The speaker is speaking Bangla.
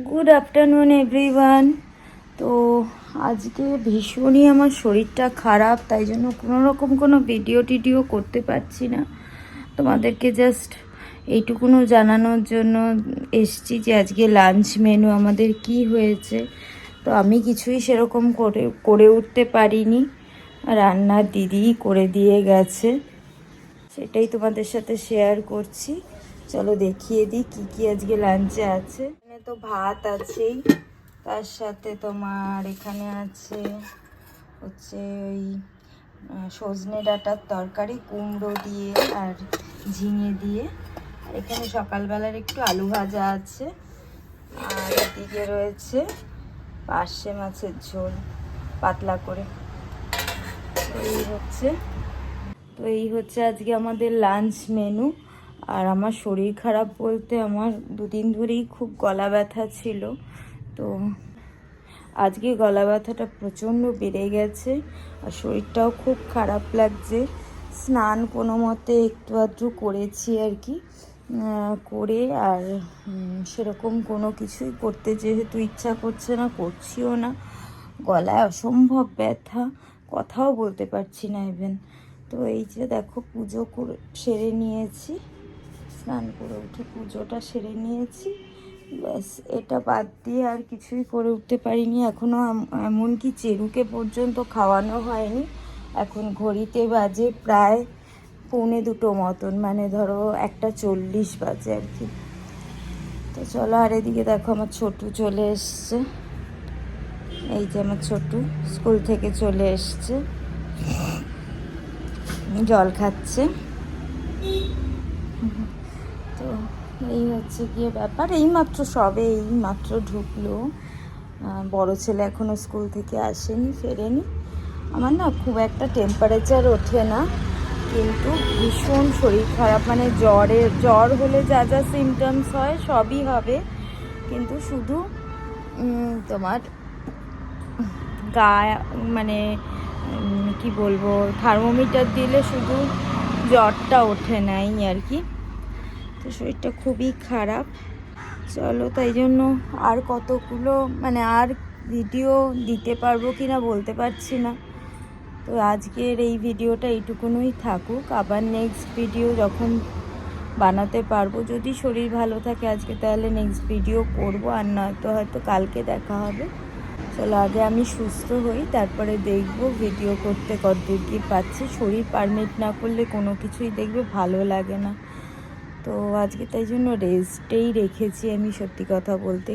Good afternoon everyone. তো আজকে ভীষণই আমার শরীরটা খারাপ, তাই জন্য কোনো ভিডিও করতে পারছি না। তোমাদেরকে জাস্ট এইটুকুনো জানানোর জন্য এসছি যে আজকে লাঞ্চ মেনু আমাদের কি হয়েছে। তো আমি কিছুই সেরকম করে উঠতে পারিনি, রান্নার দিদিই করে দিয়ে গেছে, সেটাই তোমাদের সাথে শেয়ার করছি। চলো দেখিয়ে দিই কি কি আজকে লাঞ্চে আছে। এখানে তো ভাত আছেই, তার সাথে তোমার এখানে আছে হচ্ছে ওই সজনে ডাঁটার তরকারি, কুমড়ো দিয়ে আর ঝিঙে দিয়ে। আর এখানে সকালবেলার একটু আলু ভাজা আছে। আর এদিকে রয়েছে পার্শে মাছের ঝোল পাতলা করে। এই হচ্ছে আজকে আমাদের লাঞ্চ মেনু। আর আমার শরীর খারাপ বলতে আমার দুদিন ধরেই খুব গলা ব্যথা ছিল, তো আজকে গলা ব্যথাটা প্রচণ্ড বেড়ে গেছে আর শরীরটাও খুব খারাপ লাগছে। স্নান কোনো মতে একটু আধটু করেছি আর কি, করে আর সেরকম কোনো কিছুই করতে যেহেতু ইচ্ছা করছে না, করছিও না। গলায় অসম্ভব ব্যথা, কথাও বলতে পারছি না ইভেন। তো এই যে দেখো পুজো করে সেরে নিয়েছি, স্নান করে উঠে পুজোটা সেরে নিয়েছি, ব্যাস। এটা বাদ দিয়ে আর কিছুই করে উঠতে পারিনি। এখনও এমনকি চেরুকে পর্যন্ত খাওয়ানো হয়নি। এখন ঘড়িতে বাজে প্রায় 1:45 মতন, মানে ধরো 1:40 বাজে আর কি। তো চলো, আর এদিকে দেখো আমার ছোটু চলে এসছে। এই যে আমার ছোটু স্কুল থেকে চলে এসছে, জল খাচ্ছে। তো এই হচ্ছে গিয়ে ব্যাপার। এইমাত্র ঢুকলো। বড় ছেলে এখনও স্কুল থেকে আসেনি, ফেরেনি। আমার না খুব একটা টেম্পারেচার ওঠে না, কিন্তু ভীষণ শরীর খারাপ, মানে জ্বর হলে যা যা সিমটমস হয় সবই হবে, কিন্তু শুধু তোমার মানে কি বলবো, থার্মোমিটার দিলে শুধু জ্বরটা ওঠে নাই আর কি। তো শরীরটা খুবই খারাপ। চলো, তাই জন্য আর কতগুলো মানে আর ভিডিও দিতে পারবো কি না বলতে পারছি না। তো আজকের এই ভিডিওটা এইটুকুনই থাকুক, আবার নেক্সট ভিডিও যখন বানাতে পারবো, যদি শরীর ভালো থাকে আজকে, তাহলে নেক্সট ভিডিও করব, আর নয়তো হয়তো কালকে দেখা হবে। চলো, আগে আমি সুস্থ হই, তারপরে দেখবো ভিডিও করতে কতদূর কি পাচ্ছি। শরীর পারমিট না করলে কোনো কিছুই দেখবে ভালো লাগে না। তো আজকে তাই জন্য রেস্টেই রেখেছি আমি, সত্যি কথা বলতে।